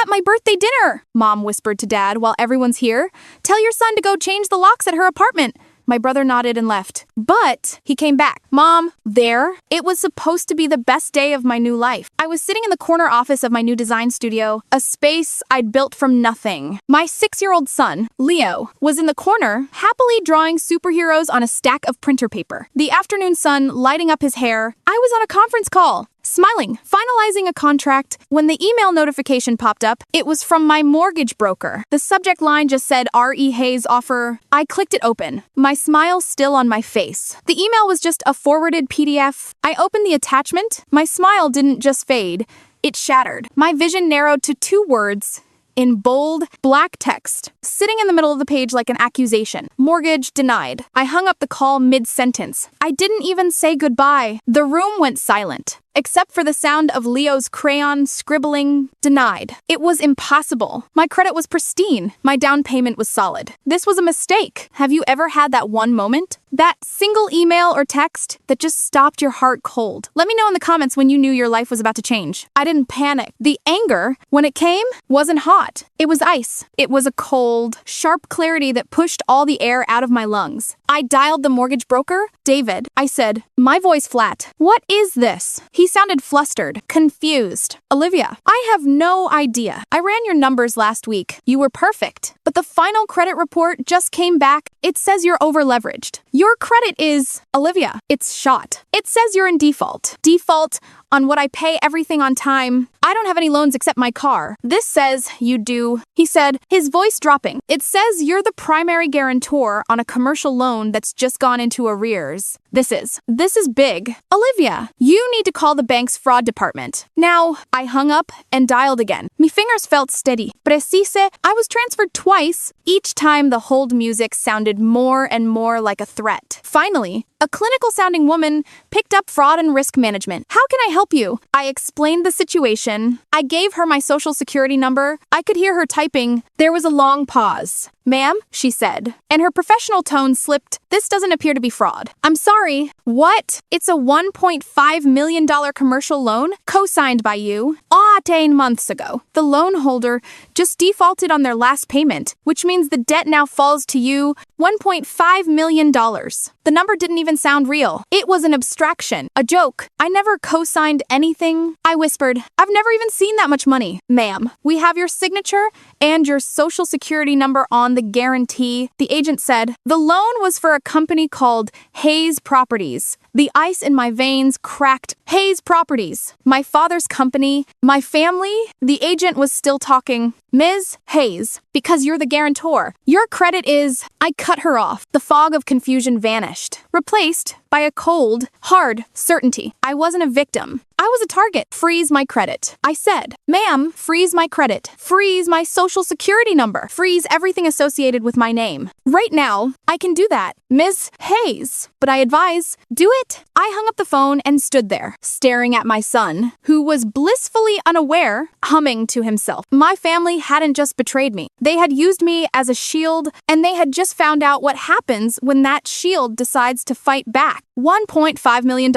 At my birthday dinner, Mom whispered to Dad while everyone's here. Tell your son to go change the locks at her apartment. My brother nodded and left. But he came back. Mom, there. It was supposed to be the best day of my new life. I was sitting in the corner office of my new design studio, a space I'd built from nothing. My 6-year-old son, Leo, was in the corner, happily drawing superheroes on a stack of printer paper. The afternoon sun lighting up his hair. I was on a conference call, smiling, finalizing a contract, when the email notification popped up. It was from my mortgage broker. The subject line just said R.E. Hayes offer. I clicked it open, my smile still on my face. The email was just a forwarded PDF. I opened the attachment. My smile didn't just fade, it shattered. My vision narrowed to 2 words in bold, black text, sitting in the middle of the page like an accusation. Mortgage denied. I hung up the call mid-sentence. I didn't even say goodbye. The room went silent, except for the sound of Leo's crayon scribbling. Denied. It was impossible. My credit was pristine. My down payment was solid. This was a mistake. Have you ever had that one moment? That single email or text that just stopped your heart cold? Let me know in the comments when you knew your life was about to change. I didn't panic. The anger, when it came, wasn't hot. It was ice. It was a cold, sharp clarity that pushed all the air out of my lungs. I dialed the mortgage broker, David. I said, my voice flat. What is this? He sounded flustered, confused. Olivia, I have no idea. I ran your numbers last week. You were perfect. But the final credit report just came back. It says you're over-leveraged. Your credit is, Olivia, it's shot. It says you're in default. Default on what I pay everything on time. I don't have any loans except my car. This says you do, he said, his voice dropping. It says you're the primary guarantor on a commercial loan that's just gone into arrears. This is big. Olivia, you need to call the bank's fraud department. Now, I hung up and dialed again. My fingers felt steady. Precise, I was transferred twice. Each time the hold music sounded more and more like a threat. Finally, a clinical-sounding woman picked up fraud and risk management. How can I help you? I explained the situation. I gave her my social security number. I could hear her typing. There was a long pause. Ma'am, she said, and her professional tone slipped. This doesn't appear to be fraud. I'm sorry. What? It's a $1.5 million commercial loan co-signed by you 10 months ago. The loan holder just defaulted on their last payment, which means the debt now falls to you $1.5 million. The number didn't even sound real. It was an abstraction, a joke. I never co-signed anything. I whispered, I've never even seen that much money. Ma'am, we have your signature and your social security number on the guarantee. The agent said, the loan was for a company called Hayes Properties. The ice in my veins cracked. Hayes Properties. My father's company. My family. The agent was still talking. Ms. Hayes, because you're the guarantor, your credit is... I cut her off. The fog of confusion vanished, replaced by a cold, hard certainty. I wasn't a victim. I was a target. Freeze my credit. I said, ma'am, freeze my credit. Freeze my social security number. Freeze everything associated with my name. Right now, I can do that, Ms. Hayes. But I advise, do it. I hung up the phone and stood there, staring at my son, who was blissfully unaware, humming to himself. My family hadn't just betrayed me. They had used me as a shield, and they had just found out what happens when that shield decides to fight back. $1.5 million.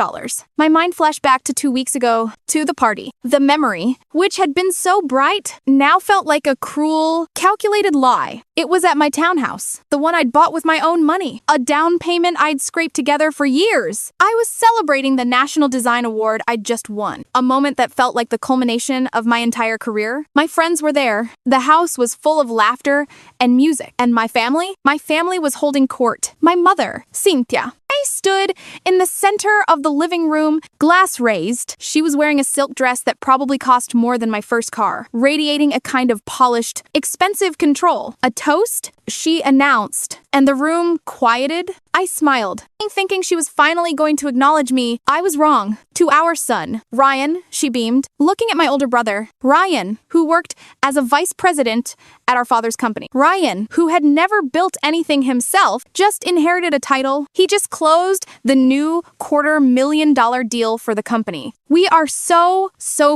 My mind flashed back to 2 weeks ago, to the party. The memory, which had been so bright, now felt like a cruel, calculated lie. It was at my townhouse, the one I'd bought with my own money, a down payment I'd scraped together for years. I was celebrating the National Design Award I'd just won, a moment that felt like the culmination of my entire career. My friends were there. The house was full of laughter and music. And my family was holding court. My mother, Cynthia. I stood in the center of the living room, glass raised. She was wearing a silk dress that probably cost more than my first car, radiating a kind of polished, expensive control. A toast, she announced, and the room quieted. I smiled, thinking she was finally going to acknowledge me. I was wrong. To our son, Ryan, she beamed, looking at my older brother, Ryan, who worked as a vice president at our father's company. Ryan, who had never built anything himself, just inherited a title. He just closed the new $250,000 deal for the company. We are so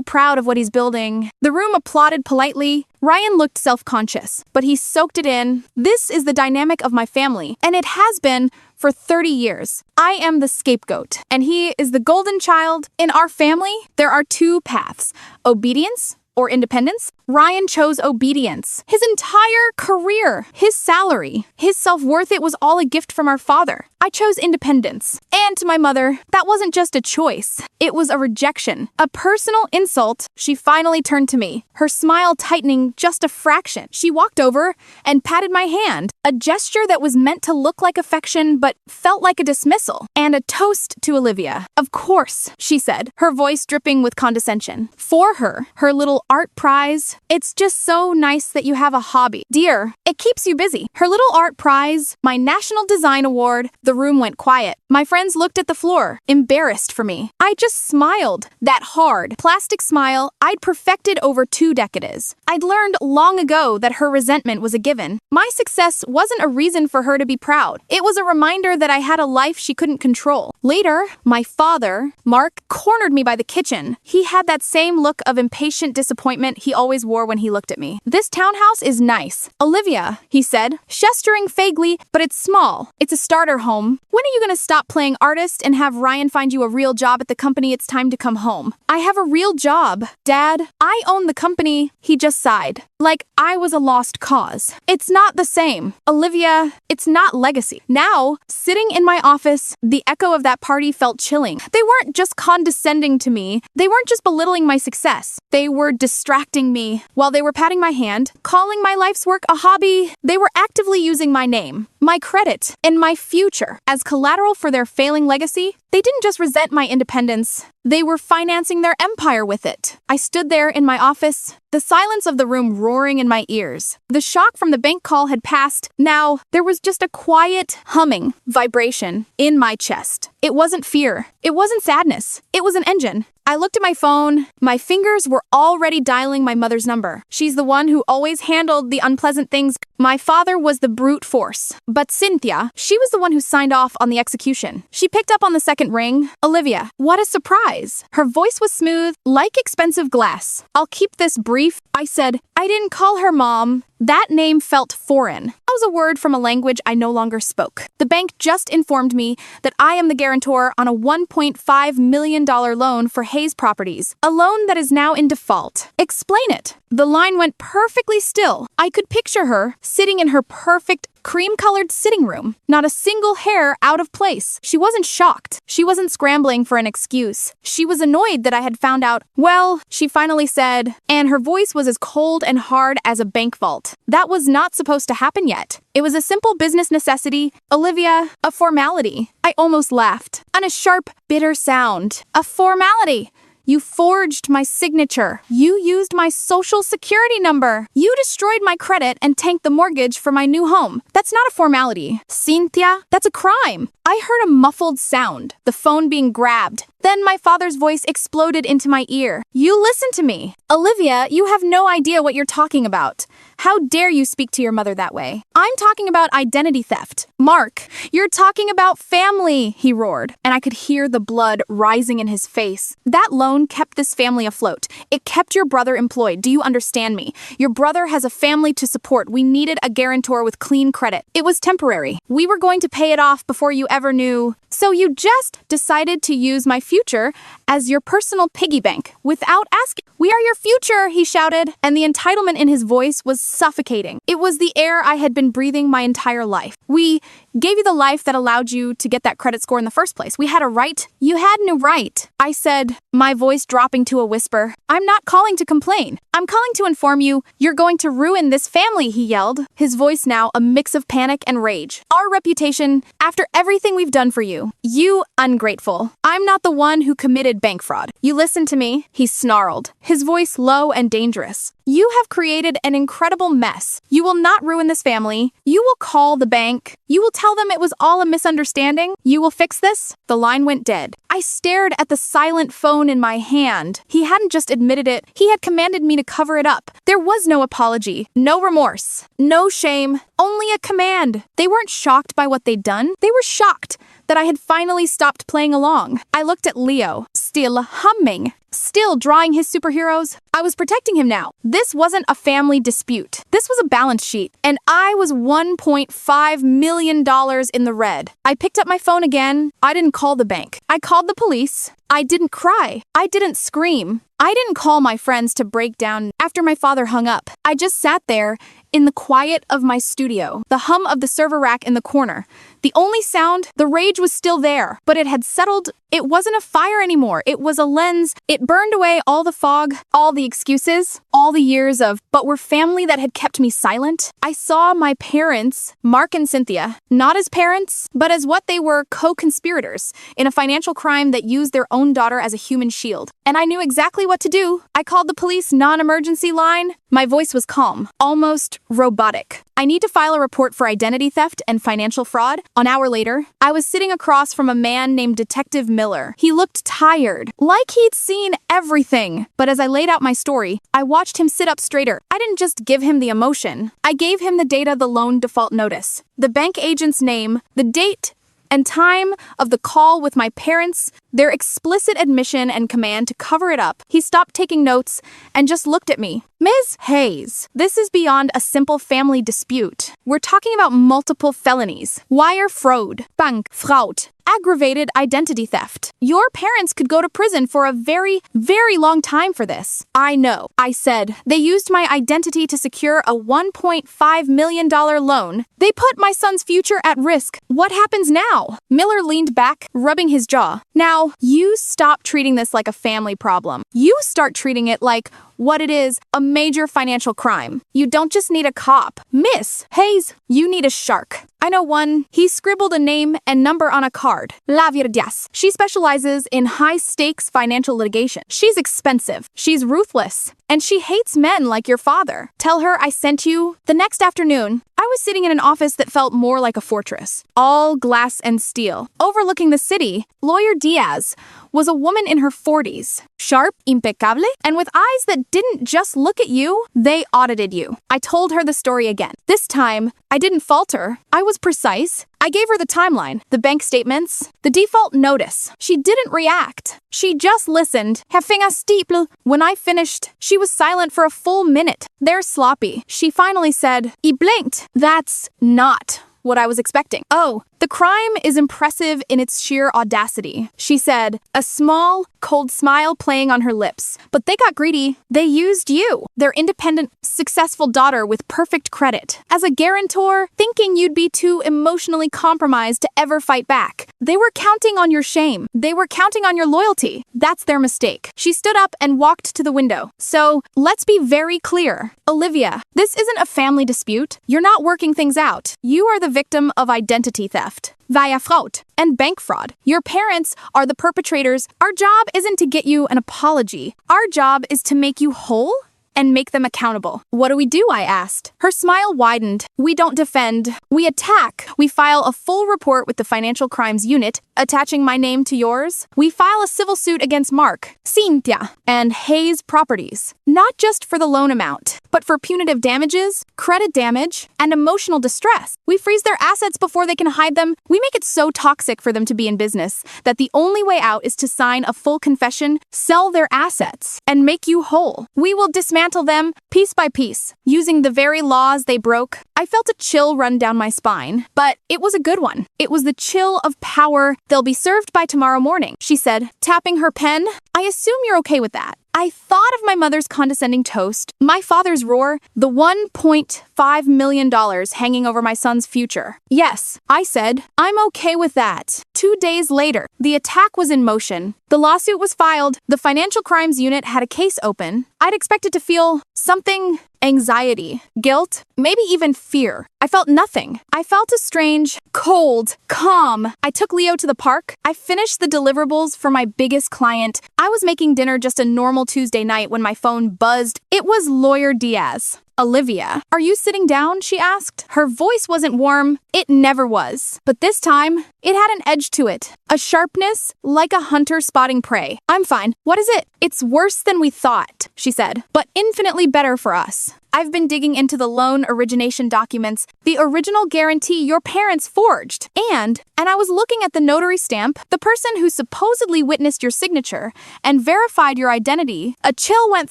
proud of what he's building. The room applauded politely. Ryan looked self-conscious, but he soaked it in. This is the dynamic of my family, and it has been for 30 years. I am the scapegoat, and he is the golden child. In our family, there are 2 paths: obedience or independence, Ryan chose obedience. His entire career, his salary, his self-worth, it was all a gift from our father. I chose independence. And to my mother, that wasn't just a choice. It was a rejection, a personal insult. She finally turned to me, her smile tightening just a fraction. She walked over and patted my hand, a gesture that was meant to look like affection but felt like a dismissal, and a toast to Olivia. Of course, she said, her voice dripping with condescension. For her, her little art prize. It's just so nice that you have a hobby. Dear, it keeps you busy. Her little art prize, my National Design Award. The room went quiet. My friends looked at the floor, embarrassed for me. I just smiled. That hard, plastic smile I'd perfected over 2 decades. I'd learned long ago that her resentment was a given. My success wasn't a reason for her to be proud. It was a reminder that I had a life she couldn't control. Later, my father, Mark, cornered me by the kitchen. He had that same look of impatient disappointment he always wore when he looked at me. This townhouse is nice. Olivia, he said, gesturing vaguely, but it's small. It's a starter home. When are you going to stop playing artist and have Ryan find you a real job at the company? It's time to come home. I have a real job. Dad, I own the company. He just sighed. Like I was a lost cause. It's not the same. Olivia, it's not legacy. Now, sitting in my office, the echo of that party felt chilling. They weren't just condescending to me. They weren't just belittling my success. They were distracting me. While they were patting my hand, calling my life's work a hobby, they were actively using my name, my credit, and my future as collateral for their failing legacy. They didn't just resent my independence. They were financing their empire with it. I stood there in my office, the silence of the room roaring in my ears. The shock from the bank call had passed. Now, there was just a quiet, humming vibration in my chest. It wasn't fear. It wasn't sadness. It was an engine. I looked at my phone. My fingers were already dialing my mother's number. She's the one who always handled the unpleasant things. My father was the brute force. But Cynthia, she was the one who signed off on the execution. She picked up on the second ring. Olivia, what a surprise. Her voice was smooth, like expensive glass. I'll keep this brief. I said, I didn't call her Mom. That name felt foreign. That was a word from a language I no longer spoke. The bank just informed me that I am the guarantor on a $1.5 million loan for Hayes Properties, a loan that is now in default. Explain it. The line went perfectly still. I could picture her sitting in her perfect cream-colored sitting room, not a single hair out of place. She wasn't shocked. She wasn't scrambling for an excuse. She was annoyed that I had found out. Well, she finally said, and her voice was as cold and hard as a bank vault. That was not supposed to happen yet. It was a simple business necessity. Olivia, a formality. I almost laughed. And a sharp, bitter sound. A formality. You forged my signature. You used my social security number. You destroyed my credit and tanked the mortgage for my new home. That's not a formality. Cynthia, that's a crime. I heard a muffled sound, the phone being grabbed. Then my father's voice exploded into my ear. You listen to me. Olivia, you have no idea what you're talking about. How dare you speak to your mother that way? I'm talking about identity theft. Mark, you're talking about family, he roared, and I could hear the blood rising in his face. That loan kept this family afloat. It kept your brother employed. Do you understand me? Your brother has a family to support. We needed a guarantor with clean credit. It was temporary. We were going to pay it off before you ever knew. So you just decided to use my future as your personal piggy bank without asking. We are your future, he shouted, and the entitlement in his voice was suffocating. It was the air I had been breathing my entire life. We gave you the life that allowed you to get that credit score in the first place. We had a right. You had no right. I said, my voice dropping to a whisper. I'm not calling to complain. I'm calling to inform you you're going to ruin this family, he yelled, his voice now a mix of panic and rage. Our reputation, after everything we've done for you. You ungrateful. I'm not the one who committed bank fraud. You listen to me, he snarled, his voice low and dangerous. You have created an incredible mess. You will not ruin this family. You will call the bank. You will tell them it was all a misunderstanding. You will fix this. The line went dead. I stared at the silent phone in my hand. He hadn't just admitted it. He had commanded me to cover it up. There was no apology, no remorse, no shame, only a command. They weren't shocked by what they'd done. They were shocked that I had finally stopped playing along. I looked at Leo, still humming, still drawing his superheroes. I was protecting him now. This wasn't a family dispute. This was a balance sheet, and I was $1.5 million in the red. I picked up my phone again. I didn't call the bank. I called the police. I didn't cry. I didn't scream. I didn't call my friends to break down after my father hung up. I just sat there in the quiet of my studio, the hum of the server rack in the corner. The only sound, the rage was still there, but it had settled. It wasn't a fire anymore. It was a lens. It burned away all the fog, all the excuses, all the years of, but we're family that had kept me silent. I saw my parents, Mark and Cynthia, not as parents, but as what they were, co-conspirators in a financial crime that used their own daughter as a human shield. And I knew exactly what to do. I called the police non-emergency line. My voice was calm, almost robotic. I need to file a report for identity theft and financial fraud. An hour later, I was sitting across from a man named Detective Miller. He looked tired, like he'd seen everything. But as I laid out my story, I watched him sit up straighter. I didn't just give him the emotion. I gave him the data, the loan default notice, the bank agent's name, the date and time of the call with my parents, their explicit admission and command to cover it up. He stopped taking notes and just looked at me. Ms. Hayes, this is beyond a simple family dispute. We're talking about multiple felonies. Wire fraud, bank fraud, aggravated identity theft. Your parents could go to prison for a very, very long time for this. I know, I said. They used my identity to secure a $1.5 million loan. They put my son's future at risk. What happens now? Miller leaned back, rubbing his jaw. Now, you stop treating this like a family problem. You start treating it like what it is, a major financial crime. You don't just need a cop. Miss Hayes, you need a shark. I know one. He scribbled a name and number on a card. La Virdias. She specializes in high-stakes financial litigation. She's expensive. She's ruthless. And she hates men like your father. Tell her I sent you. The next afternoon, I was sitting in an office that felt more like a fortress. All glass and steel. Overlooking the city, Lawyer Diaz was a woman in her 40s. Sharp, impecable, and with eyes that didn't just look at you, they audited you. I told her the story again. This time, I didn't falter. I was precise. I gave her the timeline, the bank statements, the default notice. She didn't react. She just listened. Herr Fingerstiepel. When I finished, she was silent for a full minute. They're sloppy. She finally said, "I blinked." That's not what I was expecting. Oh, the crime is impressive in its sheer audacity, she said, a small, cold smile playing on her lips. But they got greedy. They used you, their independent, successful daughter with perfect credit, as a guarantor, thinking you'd be too emotionally compromised to ever fight back. They were counting on your shame. They were counting on your loyalty. That's their mistake. She stood up and walked to the window. So, let's be very clear. Olivia, this isn't a family dispute. You're not working things out. You are the victim of identity theft via fraud and bank fraud. Your parents are the perpetrators. Our job isn't to get you an apology. Our job is to make you whole and make them accountable. What do? I asked. Her smile widened. We don't defend. We attack. We file a full report with the Financial Crimes Unit, attaching my name to yours. We file a civil suit against Mark, Cynthia, and Hayes Properties. Not just for the loan amount, but for punitive damages, credit damage, and emotional distress. We freeze their assets before they can hide them. We make it so toxic for them to be in business that the only way out is to sign a full confession, sell their assets, and make you whole. We will dismantle them piece by piece, using the very laws they broke. I felt a chill run down my spine, but it was a good one. It was the chill of power. They'll be served by tomorrow morning, she said, tapping her pen. I assume you're okay with that. I thought of my mother's condescending toast, my father's roar, the $1.5 million hanging over my son's future. Yes, I said, I'm okay with that. 2 days later, the attack was in motion. The lawsuit was filed. The Financial Crimes Unit had a case open. I'd expected to feel something, anxiety, guilt, maybe even fear. I felt nothing. I felt a strange, cold, calm. I took Leo to the park. I finished the deliverables for my biggest client. I was making dinner just a normal Tuesday night when my phone buzzed. It was Lawyer Diaz. Olivia, are you sitting down? She asked. Her voice wasn't warm. It never was. But this time, it had an edge to it. A sharpness, like a hunter spotting prey. I'm fine. What is it? It's worse than we thought, she said, but infinitely better for us. I've been digging into the loan origination documents, the original guarantee your parents forged. And I was looking at the notary stamp, the person who supposedly witnessed your signature and verified your identity. A chill went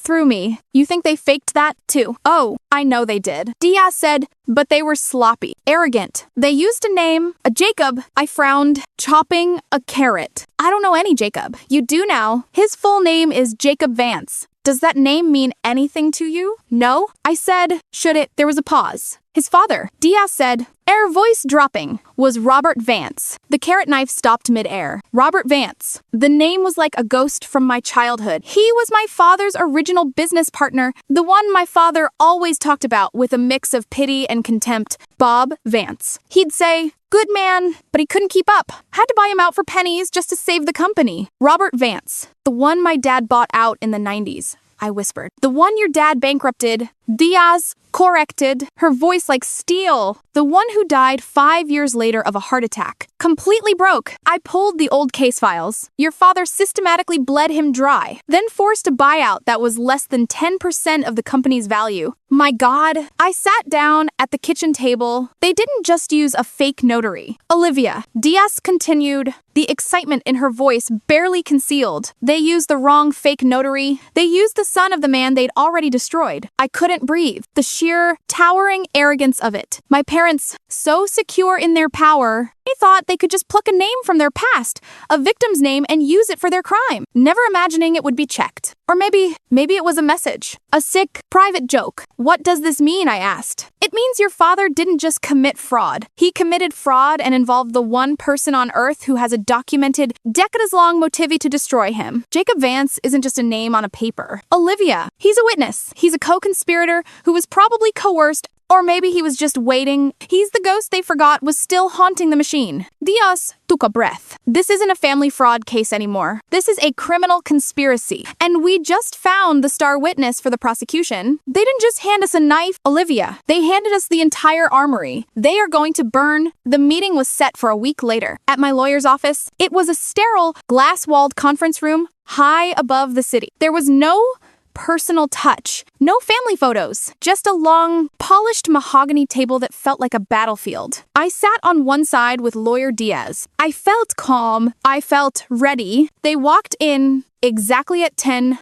through me. You think they faked that too? Oh, I know they did. Diaz said, but they were sloppy, arrogant. They used a name, a Jacob. I frowned, chopping a carrot. I don't know any Jacob. You do now. His full name is Jacob Vance. Does that name mean anything to you? No? I said, should it? There was a pause. His father, Diaz said, voice dropping, was Robert Vance. The carrot knife stopped mid-air. Robert Vance. The name was like a ghost from my childhood. He was my father's original business partner, the one my father always talked about with a mix of pity and contempt. Bob Vance. He'd say, good man, but he couldn't keep up. Had to buy him out for pennies just to save the company. Robert Vance. The one my dad bought out in the 90s. I whispered. The one your dad bankrupted. Diaz corrected, her voice like steel. The one who died 5 years later of a heart attack. Completely broke. I pulled the old case files. Your father systematically bled him dry, then forced a buyout that was less than 10% of the company's value. My God. I sat down at the kitchen table. They didn't just use a fake notary. Olivia. Diaz continued, the excitement in her voice barely concealed. They used the wrong fake notary. They used the son of the man they'd already destroyed. I couldn't breathe. The sheer, towering arrogance of it. My parents, so secure in their power, they thought they could just pluck a name from their past, a victim's name, and use it for their crime, never imagining it would be checked. Or maybe it was a message. A sick, private joke. What does this mean, I asked. It means your father didn't just commit fraud. He committed fraud and involved the one person on Earth who has a documented, decades-long motive to destroy him. Jacob Vance isn't just a name on a paper. Olivia. He's a witness. He's a co-conspirator who was probably coerced. Or maybe he was just waiting. He's the ghost they forgot was still haunting the machine. Diaz took a breath. This isn't a family fraud case anymore. This is a criminal conspiracy. And we just found the star witness for the prosecution. They didn't just hand us a knife, Olivia. They handed us the entire armory. They are going to burn. The meeting was set for a week later. At my lawyer's office, it was a sterile, glass-walled conference room high above the city. There was no personal touch. No family photos. Just a long, polished mahogany table that felt like a battlefield. I sat on one side with lawyer Diaz. I felt calm. I felt ready. They walked in exactly at 10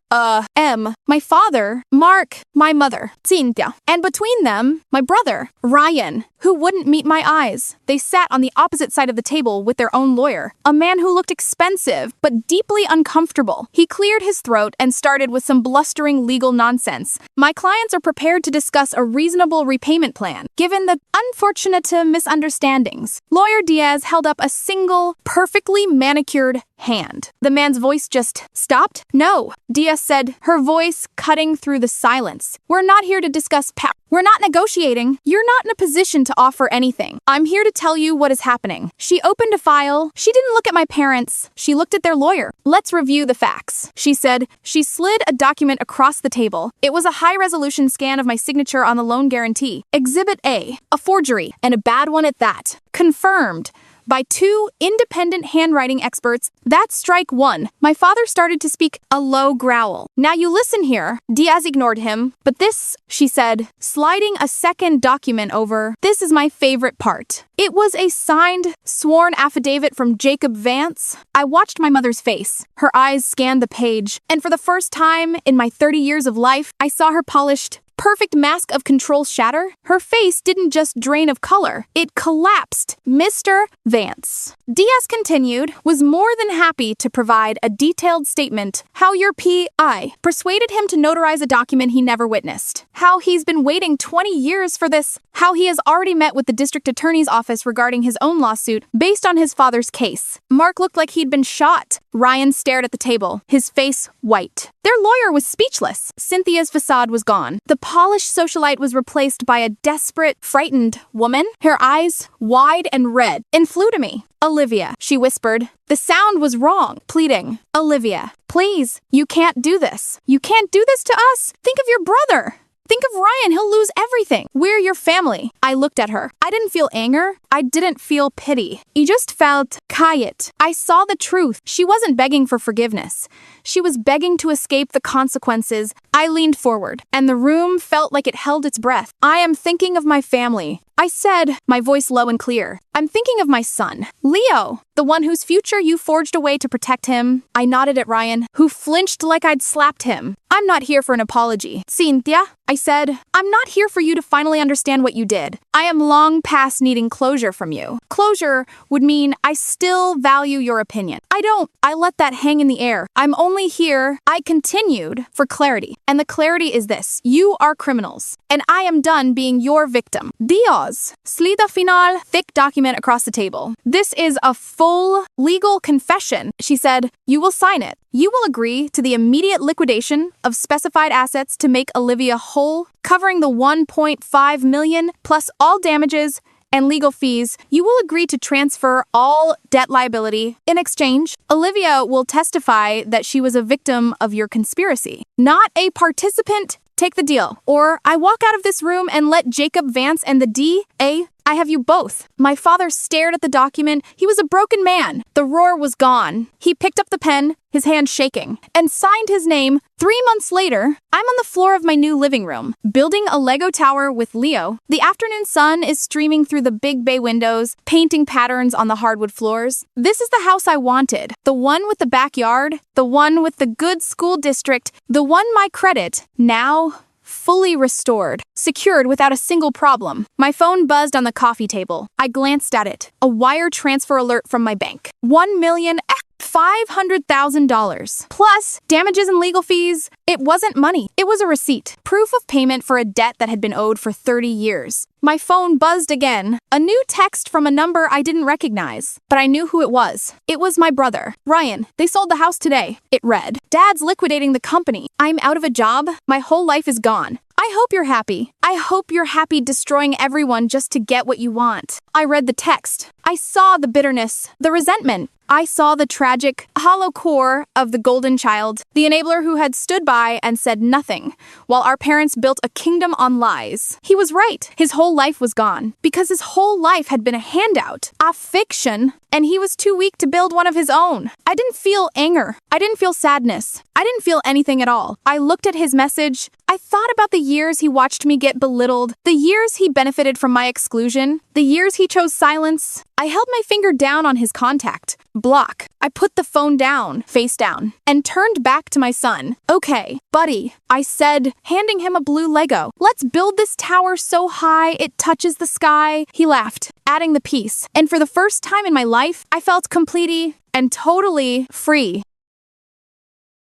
m. My father, Mark, my mother, Cynthia, and between them, my brother, Ryan, who wouldn't meet my eyes. They sat on the opposite side of the table with their own lawyer, a man who looked expensive but deeply uncomfortable. He cleared his throat and started with some blustering legal nonsense. My clients are prepared to discuss a reasonable repayment plan, given the unfortunate misunderstandings. Lawyer Diaz held up a single, perfectly manicured hand. The man's voice just stopped. No, Diaz said, her voice cutting through the silence. We're not here to discuss We're not negotiating. You're not in a position to offer anything. I'm here to tell you what is happening. She opened a file. She didn't look at my parents. She looked at their lawyer. Let's review the facts, she said. She slid a document across the table. It was a high-resolution scan of my signature on the loan guarantee. Exhibit A, a forgery, and a bad one at that. Confirmed by 2 independent handwriting experts. That's strike 1. My father started to speak, a low growl. Now you listen here. Diaz ignored him. But this, she said, sliding a second document over. This is my favorite part. It was a signed, sworn affidavit from Jacob Vance. I watched my mother's face. Her eyes scanned the page. And for the first time in my 30 years of life, I saw her polished, perfect mask of control shatter. Her face didn't just drain of color. It collapsed. Mr. Vance, Diaz continued, was more than happy to provide a detailed statement how your P.I. persuaded him to notarize a document he never witnessed. How he's been waiting 20 years for this. How he has already met with the district attorney's office regarding his own lawsuit based on his father's case. Mark looked like he'd been shot. Ryan stared at the table, his face white. Their lawyer was speechless. Cynthia's facade was gone. The polished socialite was replaced by a desperate, frightened woman, her eyes wide and red, and flew to me. Olivia, she whispered. The sound was wrong, pleading. Olivia, please, you can't do this. You can't do this to us. Think of your brother. Think of Ryan, he'll lose everything. We're your family. I looked at her. I didn't feel anger. I didn't feel pity. I just felt quiet. I saw the truth. She wasn't begging for forgiveness. She was begging to escape the consequences. I leaned forward, and the room felt like it held its breath. I am thinking of my family. I said, my voice low and clear. I'm thinking of my son, Leo, the one whose future you forged away to protect him. I nodded at Ryan, who flinched like I'd slapped him. I'm not here for an apology. Cynthia, I said, I'm not here for you to finally understand what you did. I am long past needing closure from you. Closure would mean I still value your opinion. I don't. I let that hang in the air. I'm only here, I continued, for clarity. And the clarity is this. You are criminals, and I am done being your victim. Dios. Slida final, thick document across the table. This is a full legal confession. She said, you will sign it. You will agree to the immediate liquidation of specified assets to make Olivia whole, covering the $1.5 million plus all damages and legal fees. You will agree to transfer all debt liability. In exchange, Olivia will testify that she was a victim of your conspiracy, not a participant. Take the deal, or I walk out of this room and let Jacob Vance and the D.A. I have you both. My father stared at the document. He was a broken man. The roar was gone. He picked up the pen, his hand shaking, and signed his name. 3 months later, I'm on the floor of my new living room, building a Lego tower with Leo. The afternoon sun is streaming through the big bay windows, painting patterns on the hardwood floors. This is the house I wanted. The one with the backyard, the one with the good school district, the one my credit, now fully restored, secured without a single problem. My phone buzzed on the coffee table. I glanced at it. A wire transfer alert from my bank. $1,500,000. Plus damages and legal fees. It wasn't money. It was a receipt. Proof of payment for a debt that had been owed for 30 years. My phone buzzed again. A new text from a number I didn't recognize, but I knew who it was. It was my brother. Ryan, they sold the house today. It read, Dad's liquidating the company. I'm out of a job. My whole life is gone. I hope you're happy. I hope you're happy destroying everyone just to get what you want. I read the text. I saw the bitterness, the resentment. I saw the tragic, hollow core of the golden child, the enabler who had stood by and said nothing, while our parents built a kingdom on lies. He was right. His whole life was gone, because his whole life had been a handout, a fiction, and he was too weak to build one of his own. I didn't feel anger. I didn't feel sadness. I didn't feel anything at all. I looked at his message. I thought about the years he watched me get belittled, the years he benefited from my exclusion, the years he chose silence. I held my finger down on his contact. Block. I put the phone down, face down, and turned back to my son. Okay, buddy, I said, handing him a blue Lego. Let's build this tower so high it touches the sky. He laughed, adding the piece. And for the first time in my life, I felt completely and totally free.